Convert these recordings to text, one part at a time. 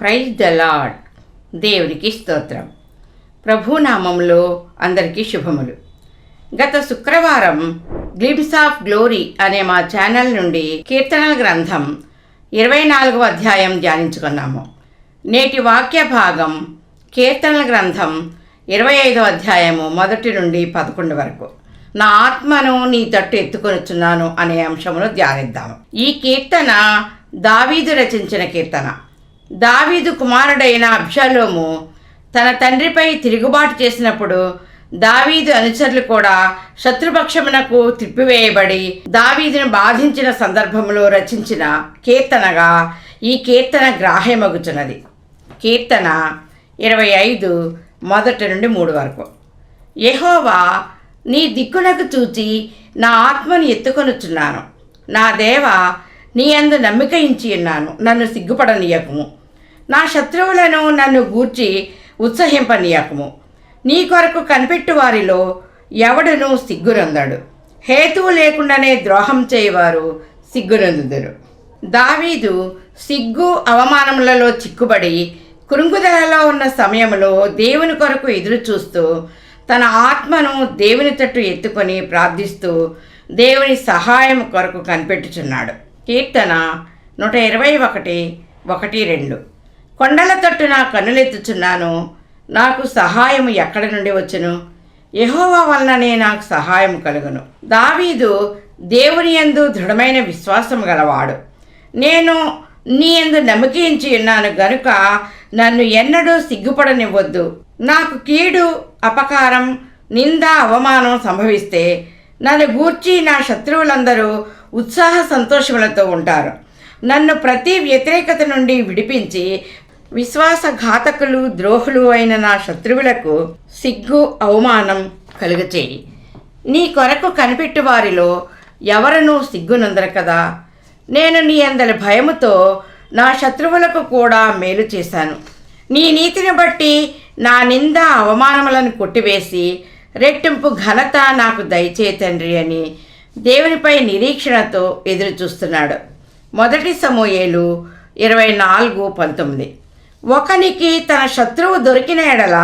Praise the lord. దేవునికి స్తోత్రం. ప్రభునామంలో అందరికీ శుభములు. గత శుక్రవారం గ్లిమ్స్ ఆఫ్ గ్లోరీ అనే మా ఛానల్ నుండి కీర్తనల గ్రంథం 24వ అధ్యాయం ధ్యానించుకున్నాము. నేటి వాక్య భాగం కీర్తనల గ్రంథం 25వ అధ్యాయము 1 నుండి 11 వరకు. నా ఆత్మను నీ తట్టు ఎత్తుకొనుచున్నాను అనే అంశమును ధ్యానిద్దాము. ఈ కీర్తన దావీదు రచించిన కీర్తన. దావీదు కుమారుడైన అబ్షాలోము తన తండ్రిపై తిరుగుబాటు చేసినప్పుడు దావీదు అనుచరులు కూడా శత్రుపక్షమునకు త్రిప్పివేయబడి దావీదును బాధించిన సందర్భంలో రచించిన కీర్తనగా ఈ కీర్తన గ్రాహ్యమగుచున్నది. కీర్తన 25 1 నుండి 3 వరకు. యెహోవా, నీ దిక్కునకు చూచి నా ఆత్మను ఎత్తుకొనుచున్నాను. నా దేవా, నీ యందు నమ్మిక ఉంచి ఉన్నాను. నన్ను సిగ్గుపడనీయకుము. నా శత్రువులను నన్ను గూర్చి ఉత్సహింపనీయకుము. నీ కొరకు కనిపెట్టు వారిలో ఎవడునూ సిగ్గునందడు. హేతువు లేకుండానే ద్రోహం చేయవారు సిగ్గునందుదురు. దావీదు సిగ్గు అవమానములలో చిక్కుబడి కృంగుదలలో ఉన్న సమయంలో దేవుని కొరకు ఎదురు చూస్తూ తన ఆత్మను దేవుని తట్టు ఎత్తుకొని ప్రార్థిస్తూ దేవుని సహాయం కొరకు కనిపెట్టుచున్నాడు. కీర్తన 121 1 2. కొండల తట్టు నా కన్నులెత్తుచున్నాను. నాకు సహాయము ఎక్కడి నుండి వచ్చును? యెహోవా వలననే నాకు సహాయం కలుగును. దావీదు దేవుని యందు దృఢమైన విశ్వాసం గలవాడు. నేను నీ యందు నమ్మిక ఉంచి ఉన్నాను గనుక నన్ను ఎన్నడూ సిగ్గుపడనివ్వద్దు. నాకు కీడు, అపకారం, నింద, అవమానం సంభవిస్తే నన్ను గూర్చి నా శత్రువులందరూ ఉత్సాహ సంతోషములతో ఉంటారు. నన్ను ప్రతి వ్యతిరేకత నుండి విడిపించి విశ్వాసఘాతకులు, ద్రోహులు అయిన నా శత్రువులకు సిగ్గు, అవమానం కలుగచేయి. నీ కొరకు కనిపెట్టు వారిలో ఎవరనూ సిగ్గునందరు కదా. నేను నీ అందరి భయముతో నా శత్రువులకు కూడా మేలు చేశాను. నీ నీతిని బట్టి నా నింద, అవమానములను కొట్టివేసి రెట్టింపు ఘనత నాకు దయచే తండ్రి అని దేవునిపై నిరీక్షణతో ఎదురు చూస్తున్నాడు. 1 సమూయేలు 24:19. ఒకనికి తన శత్రువు దొరికిన ఎడల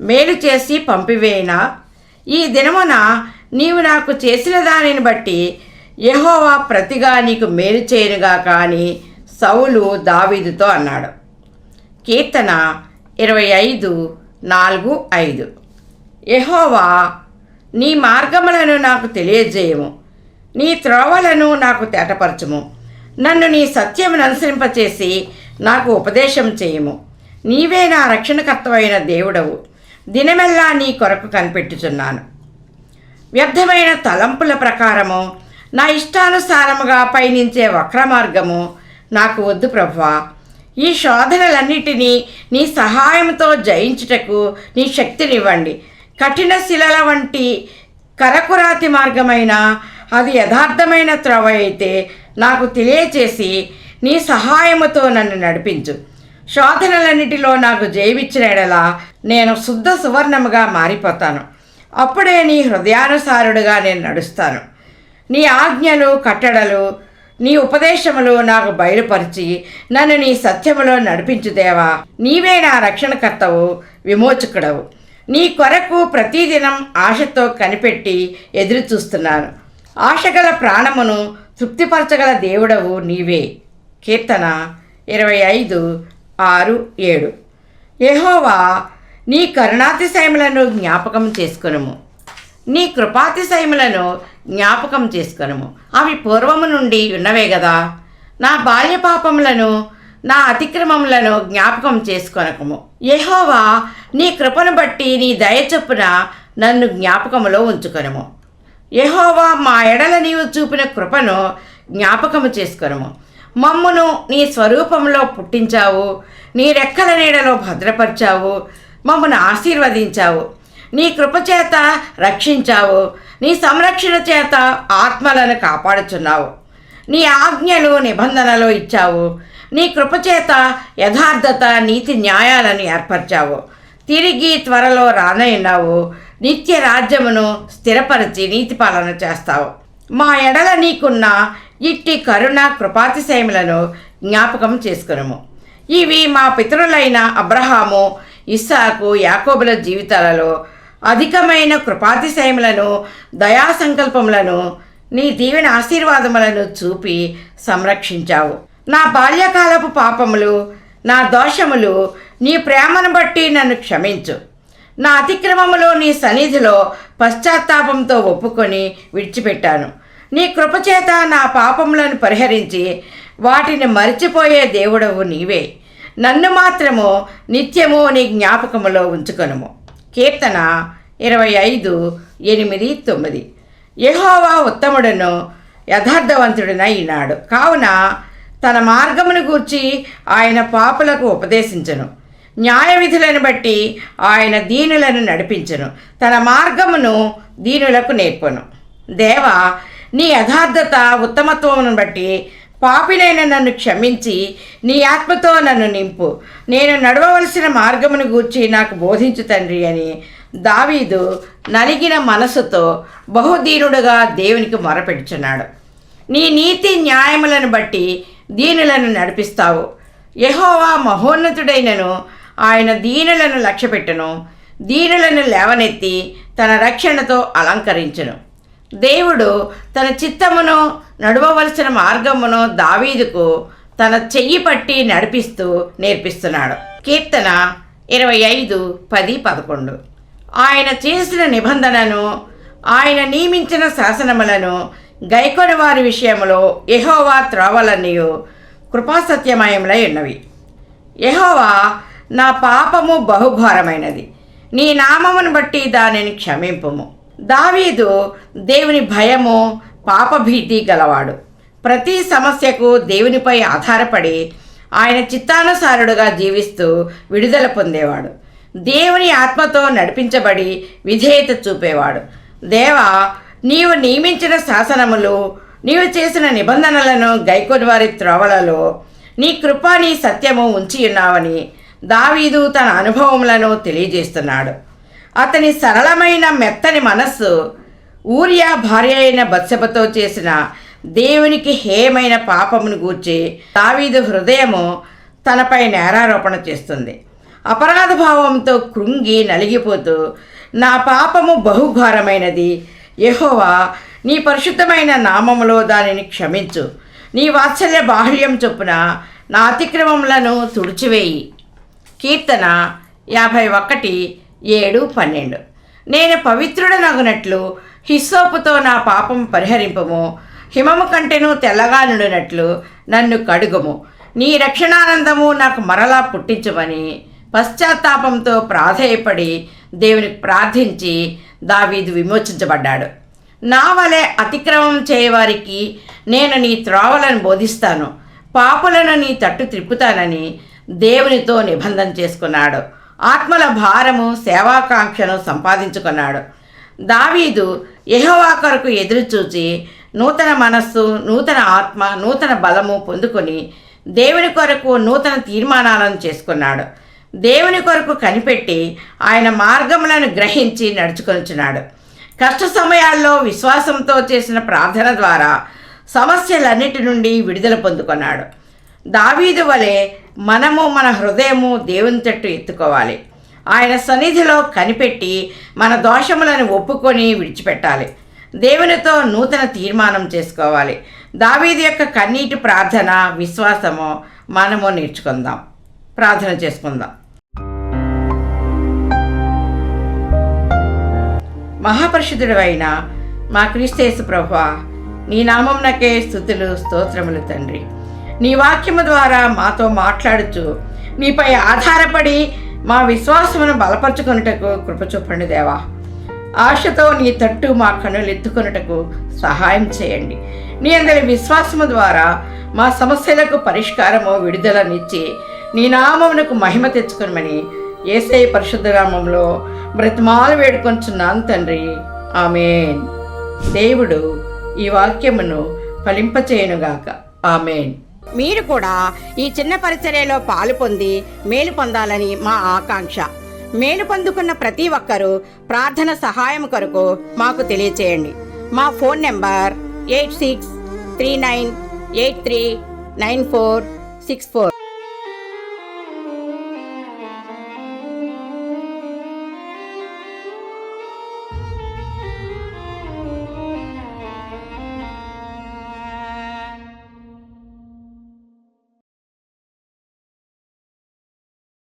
మేలు చేసి పంపివేయినా, ఈ దినమున నీవు నాకు చేసిన దానిని బట్టి యెహోవా ప్రతిగా నీకు మేలు చేయనుగాక అని సౌలు దావీదుతో అన్నాడు. కీర్తన 25 4 5. యెహోవా, నీ మార్గములను నాకు తెలియజేయము. నీ త్రోవలను నాకు తేటపరచుము. నన్ను నీ సత్యమును అనుసరింపచేసి నాకు ఉపదేశం చేయము. నీవే నా రక్షణకర్తవైన దేవుడవు. దినమెల్లా నీ కొరకు కనిపెట్టుచున్నాను. వ్యర్థమైన తలంపుల ప్రకారము నా ఇష్టానుసారముగా పయనించే వక్రమార్గము నాకు వద్దు ప్రభువా. ఈ శోధనలన్నిటినీ నీ సహాయంతో జయించుటకు నీ శక్తినివ్వండి. కఠిన శిలల వంటి కరకురాతి మార్గమైన అది యథార్థమైన త్రోవ అయితే నాకు తెలియచేసి నీ సహాయముతో నన్ను నడిపించు. శోధనలన్నిటిలో నాకు జయమిచ్చిన ఎడల నేను శుద్ధ సువర్ణముగా మారిపోతాను. అప్పుడే నీ హృదయానుసారుడుగా నేను నడుస్తాను. నీ ఆజ్ఞలు, కట్టడలు, నీ ఉపదేశములు నాకు బయలుపరిచి నన్ను నీ సత్యములో నడిపించు దేవా. నీవే నా రక్షణకర్తవు, విమోచకుడవు. నీ కొరకు ప్రతిదినం ఆశతో కనిపెట్టి ఎదురు చూస్తున్నాను. ఆశగల ప్రాణమును తృప్తిపరచగల దేవుడవు నీవే. కీర్తన 25 6 7. యెహోవా, నీ కరుణాతిశయములను జ్ఞాపకం చేసుకొనుము. నీ కృపాతిశయములను జ్ఞాపకం చేసుకొనుము. అవి పూర్వము నుండి ఉన్నవే గదా. నా బాల్య పాపములను, నా అతిక్రమములను జ్ఞాపకం చేసుకొనకము. యెహోవా, నీ కృపను బట్టి నీ దయ చొప్పున నన్ను జ్ఞాపకములో ఉంచుకొనుము. యెహోవా, మా ఎడల నీవు చూపిన కృపను జ్ఞాపకము చేసుకొనుము. మమ్మును నీ స్వరూపంలో పుట్టించావు. నీ రెక్కల నీడలో భద్రపరిచావు. మమ్మను ఆశీర్వదించావు. నీ కృపచేత రక్షించావు. నీ సంరక్షణ చేత ఆత్మలను కాపాడుచున్నావు. నీ ఆజ్ఞలు, నిబంధనలు ఇచ్చావు. నీ కృపచేత యథార్థత, నీతి న్యాయాలను ఏర్పరిచావు. తిరిగి త్వరలో రానయ్యున్నావు. నిత్య రాజ్యమును స్థిరపరిచి నీతిపాలన చేస్తావు. మా ఎడల నీకున్న ఇట్టి కరుణ, కృపాతిశయములను జ్ఞాపకం చేసుకొనుము. ఇవి మా పితరులైన అబ్రహాము, ఇస్సాకు, యాకోబుల జీవితాలలో అధికమైన కృపాతిశయములను, దయా సంకల్పములను, నీ దీవెన ఆశీర్వాదములను చూపి సంరక్షించావు. నా బాల్యకాలపు పాపములు, నా దోషములు, నీ ప్రేమను బట్టి నన్ను క్షమించు. నా అతిక్రమములో నీ సన్నిధిలో పశ్చాత్తాపంతో ఒప్పుకొని విడిచిపెట్టాను. నీ కృపచేత నా పాపములను పరిహరించి వాటిని మరిచిపోయే దేవుడవు నీవే. నన్ను మాత్రము నిత్యము నీ జ్ఞాపకములో ఉంచుకొనుము. కీర్తన 25:8-9. యెహోవా ఉత్తముడును యథార్థవంతుడునై ఉన్నాడు, కావున తన మార్గమును గూర్చి ఆయన పాపులకు ఉపదేశించును. న్యాయ విధులను బట్టి ఆయన దీనులను నడిపించును, తన మార్గమును దీనులకు నేర్పును. దేవా, నీ యథార్థత ఉత్తమత్వమును బట్టి పాపినైన నన్ను క్షమించి నీ ఆత్మతో నన్ను నింపు. నేను నడవవలసిన మార్గమును గూర్చి నాకు బోధించు తండ్రి అని దావీదు నలిగిన మనసుతో బహుదీనుడుగా దేవునికి మొరపెట్టుచున్నాడు. నీ నీతి న్యాయములను బట్టి దీనులను నడిపిస్తావు. యెహోవా మహోన్నతుడైనను, ఆయన దీనులను లక్ష్యపెట్టును, దీనులను లేవనెత్తి తన రక్షణతో అలంకరించును. దేవుడు తన చిత్తమును, నడవవలసిన మార్గమును దావీదుకు తన చెయ్యి పట్టి నడిపిస్తూ నేర్పిస్తున్నాడు. కీర్తన 25:10-11. ఆయన చేసిన నిబంధనను, ఆయన నియమించిన శాసనములను గైకొని వారి విషయంలో యెహోవా త్రోవలన్నీయు కృపాసత్యమయములై ఉన్నవి. యెహోవా, నా పాపము బహుఘోరమైనది, నీ నామమును బట్టి దానిని క్షమింపుము. దావీదు దేవుని భయము, పాపభీతి గలవాడు. ప్రతి సమస్యకు దేవునిపై ఆధారపడి ఆయన చిత్తానుసారుడుగా జీవిస్తూ విడుదల పొందేవాడు. దేవుని ఆత్మతో నడిపించబడి విధేయత చూపేవాడు. దేవా, నీవు నియమించిన శాసనములు, నీవు చేసిన నిబంధనలను గైకొని వారి త్రోవలలో నీ కృప, నీ సత్యము ఉంచి ఉన్నావని దావీదు తన అనుభవములను తెలియజేస్తున్నాడు. అతని సరళమైన మెత్తని మనస్సు ఊరియా భార్య అయిన బత్షెబతో చేసిన దేవునికి హేయమైన పాపమును గూర్చి దావీదు హృదయము తనపై నేరారోపణ చేస్తుంది. అపరాధ భావంతో కృంగి నలిగిపోతూ, నా పాపము బహుఘోరమైనది, యెహోవా నీ పరిశుద్ధమైన నామములో దానిని క్షమించు. నీ వాత్సల్య బాహుళ్యం చొప్పున నా అతిక్రమములను తుడిచివేయి. కీర్తన 51:7-12. నేను పవిత్రుడనగునట్లు హిస్సోపుతో నా పాపం పరిహరింపము, హిమము కంటెను తెల్లగా నుండినట్లు నన్ను కడుగుము. నీ రక్షణానందము నాకు మరలా పుట్టించుమని పశ్చాత్తాపంతో ప్రాధేయపడి దేవునికి ప్రార్థించి దావీదు విమోచించబడ్డాడు. నా వలె అతిక్రమం చేయవారికి నేను నీ త్రోవలను బోధిస్తాను, పాపులను నీ తట్టు త్రిప్పుతానని దేవునితో నిబంధన చేసుకున్నాడు. ఆత్మల భారము, సేవాకాంక్షను సంపాదించుకున్నాడు. దావీదు యెహోవా కొరకు ఎదురుచూచి నూతన మనస్సు, నూతన ఆత్మ, నూతన బలము పొందుకొని దేవుని కొరకు నూతన తీర్మానాలను చేసుకున్నాడు. దేవుని కొరకు కనిపెట్టి ఆయన మార్గములను గ్రహించి నడుచుకొనుచున్నాడు. కష్ట సమయాల్లో విశ్వాసంతో చేసిన ప్రార్థన ద్వారా సమస్యలన్నిటి నుండి విడుదల పొందుకున్నాడు. దావీదు వలె మనము మన హృదయము దేవుని తట్టు ఎత్తుకోవాలి. ఆయన సన్నిధిలో కనిపెట్టి మన దోషములను ఒప్పుకొని విడిచిపెట్టాలి. దేవునితో నూతన తీర్మానం చేసుకోవాలి. దావీదు యొక్క కన్నీటి ప్రార్థన, విశ్వాసము మనము నేర్చుకుందాం. ప్రార్థన చేసుకుందాం. మహాపరిశుద్ధుడు అయిన మా క్రీస్తు యేసు ప్రభువా, నీ నామమునకే స్తుతులు, స్తోత్రములు తండ్రి. నీ వాక్యము ద్వారా మాతో మాట్లాడుచు నీపై ఆధారపడి మా విశ్వాసమును బలపరుచుకొనుటకు కృప చూపండి దేవా. ఆశతో నీ తట్టు మా కన్నులు ఎత్తుకొనుటకు సహాయం చేయండి. నీ అందరి విశ్వాసము ద్వారా మా సమస్యలకు పరిష్కారము, విడుదలనిచ్చి నీ నామమునకు మహిమ తెచ్చుకొనమని యేసయ్య పరిశుద్ధ నామములో బ్రతిమాలు వేడుకొంచున్నాను తండ్రి. ఆమేన్. దేవుడు ఈ వాక్యమును ఫలింపచేయునుగాక. ఆమేన్. మీరు కూడా ఈ చిన్న పరిచర్యలో పాలు పొంది మేలు పొందాలని మా ఆకాంక్ష. మేలు పొందుకున్న ప్రతి ఒక్కరూ ప్రార్థన సహాయం కొరకు మాకు తెలియచేయండి. మా ఫోన్ నెంబర్ 8639839464.